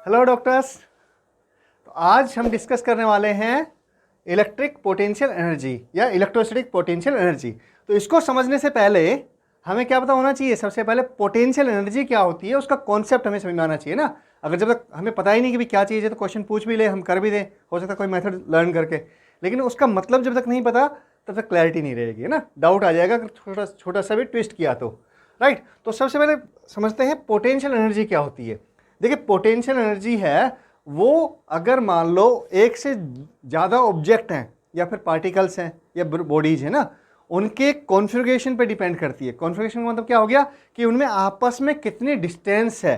Hello doctors. तो आज हम डिस्कस करने वाले हैं इलेक्ट्रिक पोटेंशियल एनर्जी या इलेक्ट्रोस्टैटिक पोटेंशियल एनर्जी। तो इसको समझने से पहले हमें क्या पता होना चाहिए? सबसे पहले पोटेंशियल एनर्जी क्या होती है, उसका कॉन्सेप्ट हमें समझ में आना चाहिए ना। अगर जब तक हमें पता ही नहीं कि भी क्या चीज़ है तो क्वेश्चन पूछ भी ले, हम कर भी दें, हो सकता है कोई मेथड लर्न करके, लेकिन उसका मतलब जब तक नहीं पता तब तक क्लैरिटी नहीं रहेगी, है ना। डाउट आ जाएगा अगर छोटा छोटा सा भी ट्विस्ट किया तो, राइट। तो सबसे पहले समझते हैं पोटेंशियल एनर्जी क्या होती है। देखिए, पोटेंशियल एनर्जी है वो अगर मान लो एक से ज़्यादा ऑब्जेक्ट हैं या फिर पार्टिकल्स हैं या बॉडीज है ना, उनके कॉन्फ़िगरेशन पे डिपेंड करती है। कॉन्फ़िगरेशन का मतलब क्या हो गया कि उनमें आपस में कितनी डिस्टेंस है,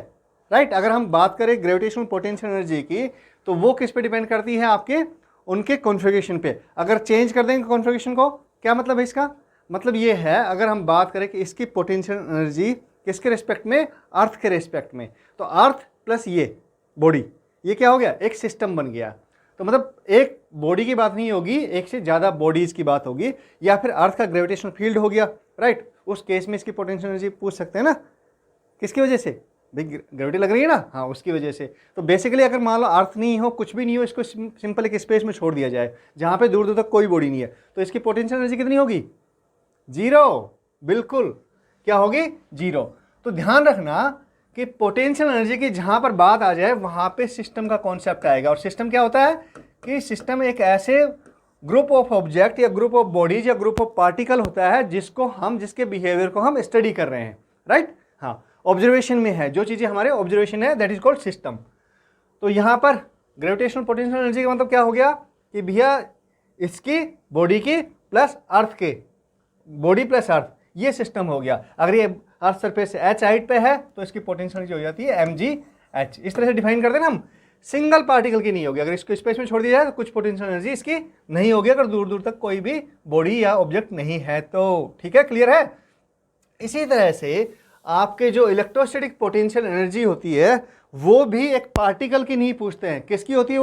राइट। अगर हम बात करें ग्रेविटेशनल पोटेंशियल एनर्जी की तो वो किस पे डिपेंड करती है? आपके उनके कॉन्फ़िगरेशन पे। अगर चेंज कर देंगे कॉन्फ़िगरेशन को, क्या मतलब है इसका? मतलब ये है, अगर हम बात करें कि इसकी पोटेंशियल एनर्जी किसके रिस्पेक्ट में? अर्थ के रिस्पेक्ट में। तो अर्थ प्लस ये बॉडी, ये क्या हो गया? एक सिस्टम बन गया। तो मतलब एक बॉडी की बात नहीं होगी, एक से ज़्यादा बॉडीज़ की बात होगी। या फिर अर्थ का ग्रेविटेशनल फील्ड हो गया, राइट। उस केस में इसकी पोटेंशियल एनर्जी पूछ सकते हैं ना, किसकी वजह से? भाई ग्रेविटी लग रही है ना, हाँ, उसकी वजह से। तो बेसिकली अगर मान लो अर्थ नहीं हो, कुछ भी नहीं हो, इसको सिंपल एक स्पेस में छोड़ दिया जाए जहाँ पे दूर दूर तक कोई बॉडी नहीं है, तो इसकी पोटेंशियल एनर्जी कितनी होगी? जीरो। बिल्कुल, क्या होगी? जीरो। तो ध्यान रखना कि पोटेंशियल एनर्जी की जहां पर बात आ जाए वहां पे सिस्टम का कॉन्सेप्ट आएगा। और सिस्टम क्या होता है कि सिस्टम एक ऐसे ग्रुप ऑफ ऑब्जेक्ट या ग्रुप ऑफ बॉडीज या ग्रुप ऑफ पार्टिकल होता है जिसके बिहेवियर को हम स्टडी कर रहे हैं, राइट। हाँ, ऑब्जर्वेशन में है, जो चीजें हमारे ऑब्जर्वेशन है, दैट इज कॉल्ड सिस्टम। तो यहां पर ग्रेविटेशनल पोटेंशियल एनर्जी का मतलब क्या हो गया कि भैया इसकी बॉडी की प्लस अर्थ के, बॉडी प्लस अर्थ, ये सिस्टम हो गया। अगर ये अर्थ सरफेस एच हाइट पे है तो इसकी पोटेंशियल एनर्जी हो जाती है mgh। इस तरह से डिफाइन करते हैं ना हम। सिंगल पार्टिकल की नहीं होगी, अगर इसको स्पेस में छोड़ दिया जाए तो कुछ पोटेंशियल एनर्जी इसकी नहीं होगी, अगर दूर दूर तक कोई भी बॉडी या ऑब्जेक्ट नहीं है तो। ठीक है, क्लियर है। इसी तरह से आपके जो इलेक्ट्रोस्टैटिक पोटेंशियल एनर्जी होती है वो भी एक पार्टिकल की नहीं पूछते हैं, किसकी होती है?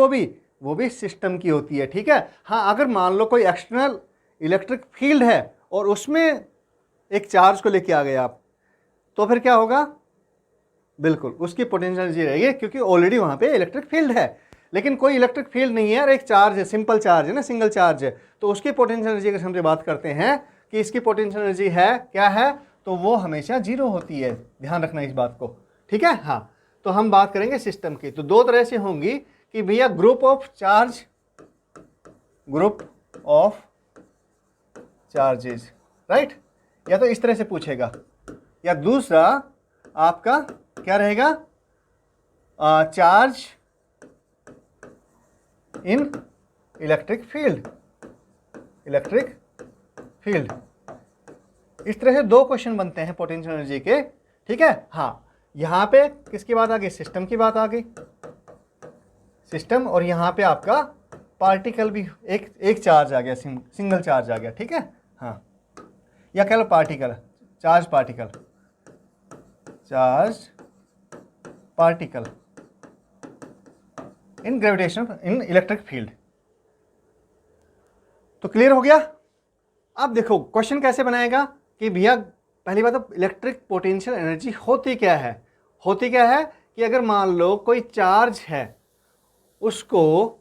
वो भी सिस्टम की होती है। ठीक है, हाँ, अगर मान लो कोई एक्सटर्नल इलेक्ट्रिक फील्ड है और उसमें एक चार्ज को लेके आ गए आप, तो फिर क्या होगा? बिल्कुल उसकी पोटेंशियल एनर्जी रहेगी, क्योंकि ऑलरेडी वहां पे इलेक्ट्रिक फील्ड है। लेकिन कोई इलेक्ट्रिक फील्ड नहीं है और एक चार्ज है, सिंपल चार्ज है ना, सिंगल चार्ज है, तो उसकी पोटेंशियल एनर्जी अगर हमसे बात करते हैं कि इसकी पोटेंशियल एनर्जी है क्या है, तो वो हमेशा जीरो होती है। ध्यान रखना इस बात को, ठीक है। हाँ, तो हम बात करेंगे सिस्टम की। तो दो तरह से होंगी कि भैया group of charge, group of charges, right. या तो इस तरह से पूछेगा, या दूसरा आपका क्या रहेगा? Charge in electric field, electric field. इस तरह से दो क्वेश्चन बनते हैं पोटेंशियल एनर्जी के, ठीक है। हाँ, यहां पे किसकी बात आ गई? सिस्टम की बात आ गई, सिस्टम। और यहां पे आपका पार्टिकल भी एक चार्ज आ गया, सिंगल चार्ज आ गया, ठीक है। हाँ, या कह लो particle, charge particle, charge particle in gravitation in electric field. तो क्लियर हो गया। अब देखो क्वेश्चन कैसे बनाएगा कि भैया पहली बात तो इलेक्ट्रिक पोटेंशियल एनर्जी होती क्या है? होती क्या है कि अगर मान लो कोई चार्ज है, उसको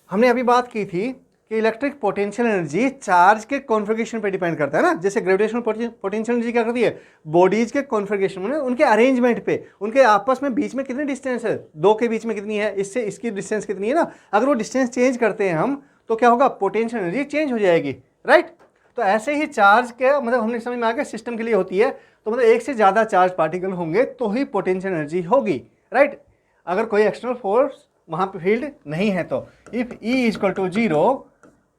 हमने अभी बात की थी कि इलेक्ट्रिक पोटेंशियल एनर्जी चार्ज के कॉन्फ़िगरेशन पे डिपेंड करता है ना। जैसे ग्रेविटेशनल पोटेंशियल एनर्जी क्या करती है? बॉडीज के कॉन्फ़िगरेशन में, उनके अरेंजमेंट पे, उनके आपस में बीच में कितनी डिस्टेंस है, दो के बीच में कितनी है, इससे इसकी डिस्टेंस कितनी है ना। अगर वो डिस्टेंस चेंज करते हैं हम तो क्या होगा? पोटेंशियल एनर्जी चेंज हो जाएगी, राइट। तो ऐसे ही चार्ज के मतलब हमने समझ में आ गया सिस्टम के लिए होती है। तो मतलब एक से ज़्यादा चार्ज पार्टिकल होंगे तो ही पोटेंशियल एनर्जी होगी, राइट। अगर कोई एक्सटर्नल फोर्स वहाँ पे फील्ड नहीं है तो इफ E इक्वल टू 0,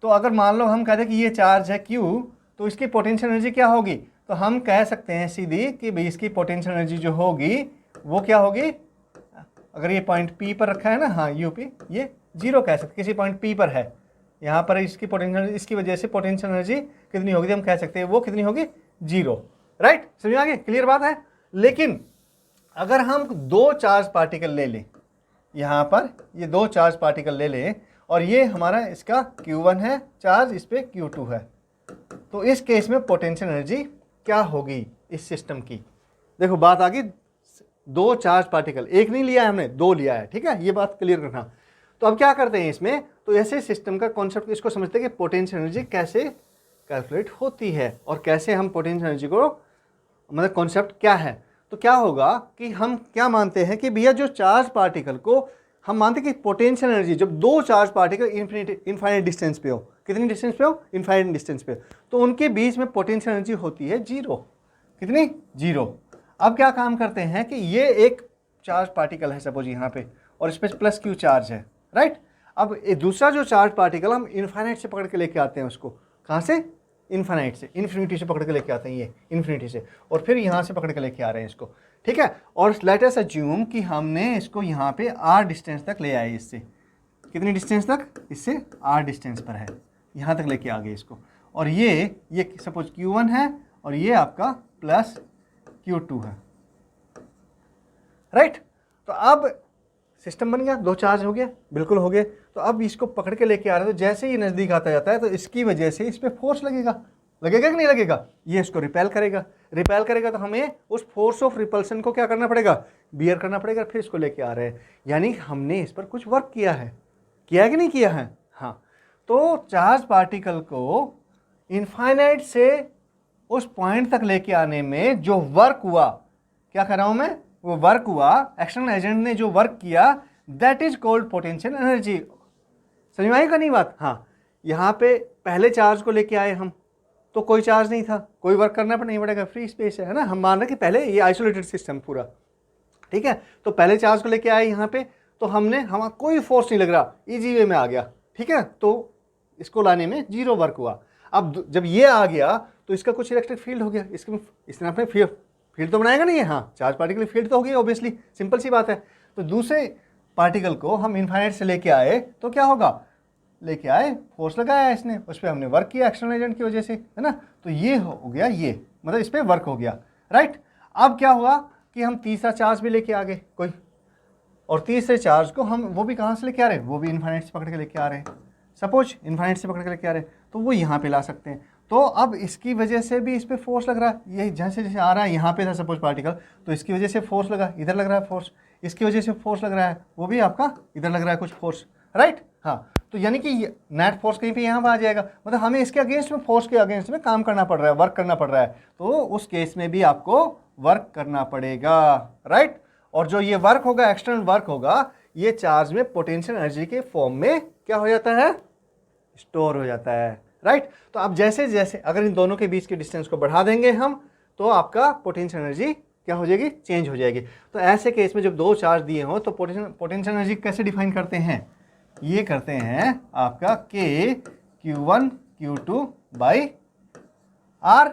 तो अगर मान लो हम कहते हैं कि ये चार्ज है Q, तो इसकी पोटेंशियल एनर्जी क्या होगी? तो हम कह सकते हैं सीधी कि भाई इसकी पोटेंशियल एनर्जी जो होगी वो क्या होगी? अगर ये पॉइंट P पर रखा है ना, हाँ UP, ये 0 कह सकते, किसी पॉइंट P पर है, यहाँ पर इसकी पोटेंशियल, इसकी वजह से पोटेंशियल एनर्जी कितनी होगी? हम कह सकते हैं वो कितनी होगी? 0, राइट। समझ में आ गया? क्लियर बात है। लेकिन अगर हम दो चार्ज पार्टिकल ले लें, यहाँ पर ये दो चार्ज पार्टिकल ले लें और ये हमारा इसका Q1 है चार्ज, इस पे Q2 है, तो इस केस में पोटेंशियल एनर्जी क्या होगी इस सिस्टम की? देखो बात आ गई दो चार्ज पार्टिकल, एक नहीं लिया है हमने, दो लिया है, ठीक है, ये बात क्लियर रखना। तो अब क्या करते हैं इसमें, तो ऐसे सिस्टम का कॉन्सेप्ट इसको समझते हैं कि पोटेंशियल एनर्जी कैसे कैलकुलेट होती है और कैसे हम पोटेंशियल एनर्जी को, मतलब कॉन्सेप्ट क्या है। तो क्या होगा कि हम क्या मानते हैं कि भैया जो चार्ज पार्टिकल को हम मानते हैं कि पोटेंशियल एनर्जी, जब दो चार्ज पार्टिकल इनफाइनाइट डिस्टेंस पे हो, कितनी डिस्टेंस पे हो, इनफाइनाइट डिस्टेंस पे, तो उनके बीच में पोटेंशियल एनर्जी होती है जीरो। कितनी? जीरो। अब क्या काम करते हैं कि ये एक चार्ज पार्टिकल है सपोज यहाँ पे, और इस पर प्लस क्यू चार्ज है, राइट। अब दूसरा जो चार्ज पार्टिकल हम इनफाइनाइट से पकड़ के लेके आते हैं उसको, कहाँ से? इनफाइनाइट से, इन्फिनिटी से पकड़ के लेके आते हैं, ये इन्फिनिटी से, और फिर यहाँ से पकड़ के लेके आ रहे हैं इसको, ठीक है। और लेट अस अज्यूम कि हमने इसको यहाँ पे r डिस्टेंस तक ले आए, इससे कितनी डिस्टेंस तक? इससे r डिस्टेंस पर है, यहाँ तक लेके आ गए इसको, और ये सपोज Q1 है और ये आपका प्लस Q2 है, राइट। तो अब सिस्टम बन गया, दो चार्ज हो गया, बिल्कुल हो गए। तो अब इसको पकड़ के लेके आ रहे हैं, तो जैसे ही नज़दीक आता जाता है तो इसकी वजह से इस पर फोर्स लगेगा, लगेगा कि नहीं लगेगा? ये इसको रिपेल करेगा, रिपेल करेगा तो हमें उस फोर्स ऑफ रिपल्सन को क्या करना पड़ेगा? बियर करना पड़ेगा, फिर इसको लेके आ रहे हैं। यानी हमने इस पर कुछ वर्क किया है कि नहीं किया है? हाँ। तो चार्ज पार्टिकल को इनफाइनाइट से उस पॉइंट तक लेके आने में जो वर्क हुआ, क्या कर रहा हूं मैं? वो वर्क हुआ, एक्सटर्नल एजेंट ने जो वर्क किया, that is called potential energy. समझ में आएगा नहीं बात? हाँ। यहाँ पे पहले चार्ज को लेके आए हम, तो कोई चार्ज नहीं था, कोई वर्क करना नहीं पड़ेगा, फ्री स्पेस है ना। हम मान रहे कि पहले ये आइसोलेटेड सिस्टम पूरा, ठीक है। तो पहले चार्ज को लेके आए यहाँ पे, तो हम कोई फोर्स नहीं लग रहा, इजी वे में आ गया, ठीक है। तो इसको लाने में जीरो वर्क हुआ। अब जब ये आ गया तो इसका कुछ इलेक्ट्रिक फील्ड हो गया, इसने अपने फील्ड तो बनाएगा नहीं है, हाँ, चार्ज पार्टिकल फील्ड तो हो गई ऑब्वियसली, सिंपल सी बात है। तो दूसरे पार्टिकल को हम इनफाइनाइट से लेके आए तो क्या होगा? लेके आए, फोर्स लगाया इसने, उस पर हमने वर्क किया एक्सटर्नल एजेंट की वजह से, है ना। तो ये हो गया, ये मतलब इस पर वर्क हो गया, राइट। अब क्या हुआ कि हम तीसरा चार्ज भी लेके आ गए कोई, और तीसरे चार्ज को हम वो भी कहाँ से लेके आ रहे हैं? वो भी इनफाइनाइट से पकड़ के लेके आ रहे हैं, सपोज इनफाइनाइट से पकड़ के लेके आ रहे हैं, तो वो यहाँ पे ला सकते हैं। तो अब इसकी वजह से भी इस पर फोर्स लग रहा है, ये जैसे जैसे आ रहा है, यहाँ पे था सपोज पार्टिकल, तो इसकी वजह से फोर्स लगा, इधर लग रहा है फोर्स, इसकी वजह से फोर्स लग रहा है, वो भी आपका इधर लग रहा है कुछ फोर्स, राइट। हाँ। तो यानी कि नेट फोर्स कहीं पे यहाँ पर आ जाएगा, मतलब हमें इसके अगेंस्ट में, फोर्स के अगेंस्ट में काम करना पड़ रहा है, वर्क करना पड़ रहा है, तो उस केस में भी आपको वर्क करना पड़ेगा, राइट। और जो ये वर्क होगा, एक्सटर्नल वर्क होगा, ये चार्ज में पोटेंशियल एनर्जी के फॉर्म में क्या हो जाता है? स्टोर हो जाता है, राइट। तो अब जैसे जैसे अगर इन दोनों के बीच के डिस्टेंस को बढ़ा देंगे हम, तो आपका पोटेंशियल एनर्जी क्या हो जाएगी? चेंज हो जाएगी। तो ऐसे केस में जब दो चार्ज दिए हो तो पोटेंशियल एनर्जी कैसे डिफाइन करते हैं? ये करते हैं आपका K Q1 Q2 by R,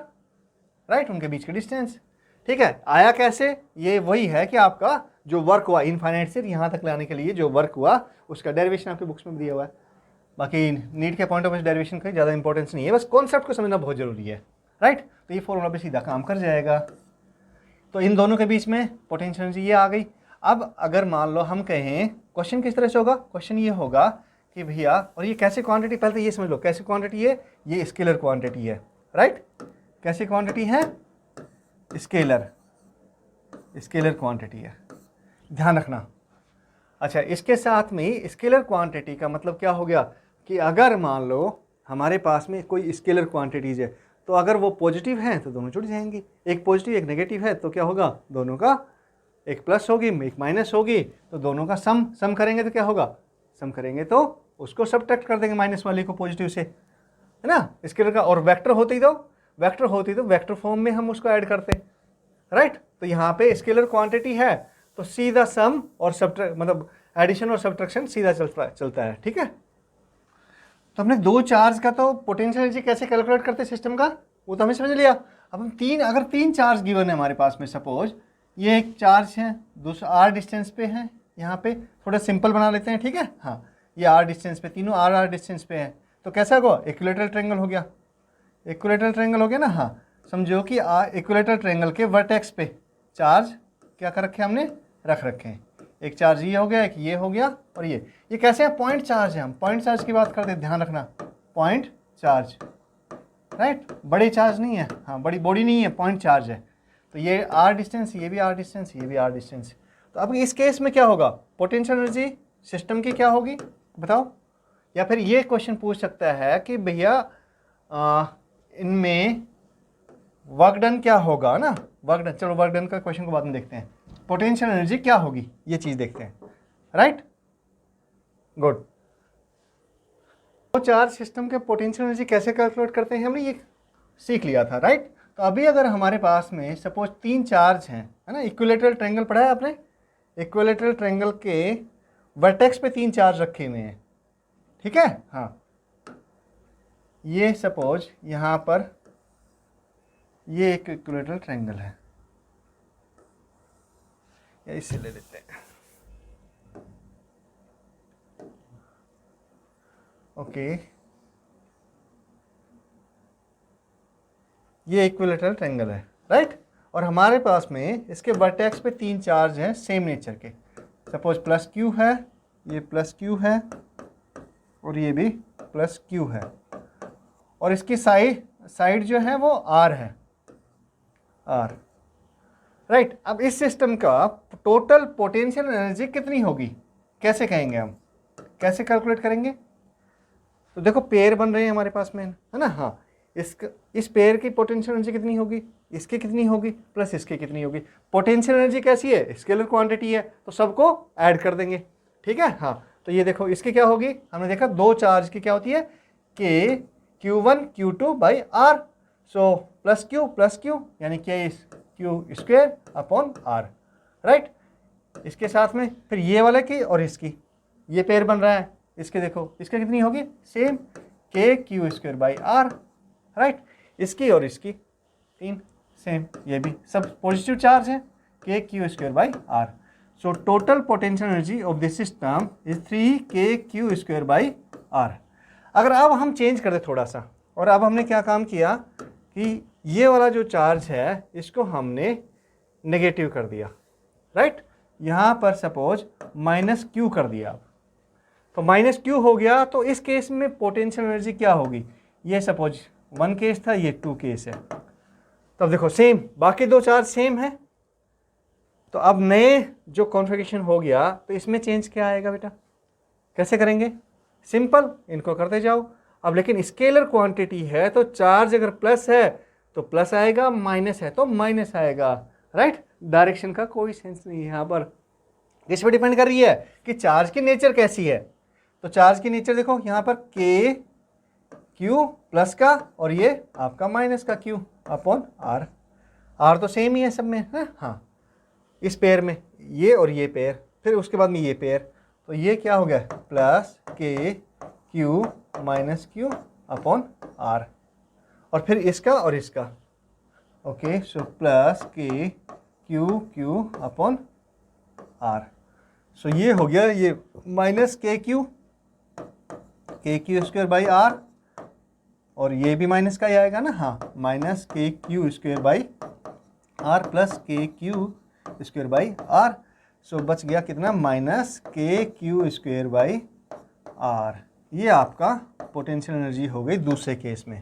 right, उनके बीच का डिस्टेंस, ठीक है। आया कैसे? ये वही है कि आपका जो वर्क हुआ इनफाइनाइट से यहाँ तक लाने के लिए जो वर्क हुआ, उसका डेरिवेशन आपके बुक्स में दिया हुआ है। बाकी नीट के पॉइंट ऑफ व्यू डेरिवेशन का ज़्यादा इंपॉर्टेंस नहीं है, बस कॉन्सेप्ट को समझना बहुत जरूरी है, राइट। तो ये फॉर्मूला पे सीधा काम कर जाएगा। तो इन दोनों के बीच में पोटेंशियल एनर्जी ये आ गई। अब अगर मान लो हम कहें, क्वेश्चन किस तरह से होगा? क्वेश्चन ये होगा कि भैया, और ये कैसे क्वांटिटी, पहले तो ये समझ लो कैसे क्वांटिटी है, ये स्केलर क्वांटिटी है, राइट। कैसे क्वांटिटी है? स्केलर क्वांटिटी है, ध्यान रखना। अच्छा, इसके साथ में स्केलर क्वांटिटी का मतलब क्या हो गया कि अगर मान लो हमारे पास में कोई स्केलर क्वांटिटीज है, तो अगर वो पॉजिटिव हैं तो दोनों जुड़ जाएंगी, एक पॉजिटिव एक नेगेटिव है तो क्या होगा? दोनों का एक प्लस होगी एक माइनस होगी, तो दोनों का सम करेंगे तो क्या होगा? सम करेंगे तो उसको सब्ट्रैक्ट कर देंगे माइनस वाले को पॉजिटिव से, है ना, स्केलर का। और वेक्टर होती तो वेक्टर फॉर्म में हम उसको ऐड करते, राइट। तो यहाँ पे स्केलर क्वांटिटी है तो सीधा सम और सब्ट्रैक्ट, मतलब एडिशन और सब्ट्रैक्शन सीधा चलता है, ठीक है। तो हमने दो चार्ज का तो पोटेंशियल एनर्जी कैसे कैलकुलेट करते सिस्टम का, वो तो हमें समझ लिया। अब हम अगर तीन चार्ज गिवन है हमारे पास में, सपोज ये एक चार्ज है, दूसरा आर डिस्टेंस पे है, यहाँ पे थोड़ा सिंपल बना लेते हैं, ठीक है। हाँ, ये आर डिस्टेंस पे, तीनों आर डिस्टेंस पे है, तो कैसा होगा? इक्विलेटरल ट्रायंगल हो गया, इक्विलेटरल ट्रायंगल हो गया ना। हाँ, समझो कि इक्विलेटरल ट्रायंगल के वर्टेक्स पे चार्ज क्या कर रखे हमने? रख रखे हैं। एक चार्ज ये हो गया, एक ये हो गया, और ये कैसे है? पॉइंट चार्ज है। हम पॉइंट चार्ज की बात करते हैं, ध्यान रखना, पॉइंट चार्ज, राइट। बड़े चार्ज नहीं है, हाँ, बड़ी बॉडी नहीं है, पॉइंट चार्ज है। तो ये आर डिस्टेंस, ये भी आर डिस्टेंस, ये भी आर डिस्टेंस। तो अब इस केस में क्या होगा, पोटेंशियल एनर्जी सिस्टम की क्या होगी बताओ। या फिर ये क्वेश्चन पूछ सकता है कि भैया इनमें वर्क डन क्या होगा ना, वर्क डन, चलो वर्क डन का क्वेश्चन को बाद में देखते हैं, पोटेंशियल एनर्जी क्या होगी ये चीज़ देखते हैं, राइट, गुड। तो चार्ज सिस्टम के पोटेंशियल एनर्जी कैसे कैलकुलेट करते हैं हमने ये सीख लिया था, राइट। तो अभी अगर हमारे पास में सपोज 3 चार्ज हैं, है ना, इक्विलेटरल ट्रायंगल पढ़ा है आपने, इक्विलेटरल ट्रायंगल के वर्टेक्स पे 3 चार्ज रखे हुए हैं, ठीक है, हाँ, ये सपोज यहाँ पर ये एक इक्विलेटरल ट्रायंगल है, या इसे ले लेते हैं, ओके, ये इक्विलेटरल ट्रायंगल है, राइट। और हमारे पास में इसके वर्टेक्स पे 3 चार्ज हैं सेम नेचर के, सपोज प्लस क्यू है, ये प्लस क्यू है, और ये भी प्लस क्यू है, और इसकी साइड जो है वो आर है, आर, राइट। अब इस सिस्टम का टोटल पोटेंशियल एनर्जी कितनी होगी, कैसे कहेंगे हम, कैसे कैलकुलेट करेंगे। तो देखो पेयर बन रहे हैं हमारे पास में, है ना, हाँ, इस पेयर की पोटेंशियल एनर्जी कितनी होगी, इसकी कितनी होगी, प्लस इसकी कितनी होगी। पोटेंशियल एनर्जी कैसी है, स्केलर क्वांटिटी है, तो सबको ऐड कर देंगे, ठीक है, हाँ। तो ये देखो इसकी क्या होगी, हमने देखा 2 चार्ज की क्या होती है, K Q1 Q2 by R, so plus Q यानी K Q square upon R, right. इसके साथ में फिर ये वाले की और इसकी ये पेयर बन रहा है, इसके देखो इसके कितनी होगी, same K Q square by R, right. इसकी और इसकी 3 सेम, ये भी सब पॉजिटिव चार्ज है, K Q square by R. So total potential energy of this system is 3 K Q square by are. अगर अब हम चेंज कर दे थोड़ा सा, और अब हमने क्या काम किया कि ये वाला जो चार्ज है इसको हमने नेगेटिव कर दिया, राइट। यहाँ पर सपोज माइनस क्यू कर दिया, तो माइनस क्यू हो गया, तो इस केस में पोटेंशियल एनर्जी क्या होगी, ये सपोज 1 केस था, ये 2 केस है, तब देखो सेम, बाकी 2 चार्ज सेम है, तो अब नए जो कॉन्फ़िगरेशन हो गया तो इसमें चेंज क्या आएगा बेटा, कैसे करेंगे, सिंपल, इनको करते जाओ। अब लेकिन स्केलर क्वांटिटी है तो चार्ज अगर प्लस है तो प्लस आएगा, माइनस है तो माइनस आएगा, राइट। डायरेक्शन का कोई सेंस नहीं है यहाँ पर, किस पे डिपेंड कर रही है कि चार्ज की नेचर कैसी है। तो चार्ज की नेचर देखो यहाँ पर के क्यू प्लस का और ये आपका माइनस का क्यू अपॉन आर, आर तो सेम ही है सब में, है हाँ, इस पेयर में ये और ये पेयर, फिर उसके बाद में ये पेयर, तो ये क्या हो गया, plus K Q minus Q upon R, और फिर इसका और इसका, okay, so plus K Q upon R. So ये हो गया, ये minus K Q square by are, और ये भी माइनस का ही आएगा ना, हाँ, minus K Q square by R plus K Q square by R. So बच गया कितना, minus K Q square by are. ये आपका पोटेंशियल एनर्जी हो गई दूसरे केस में।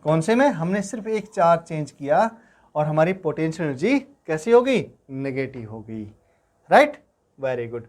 कौन से में, हमने सिर्फ एक चार्ज चेंज किया और हमारी पोटेंशियल एनर्जी कैसी हो गई, नेगेटिव हो गई, राइट, वेरी गुड।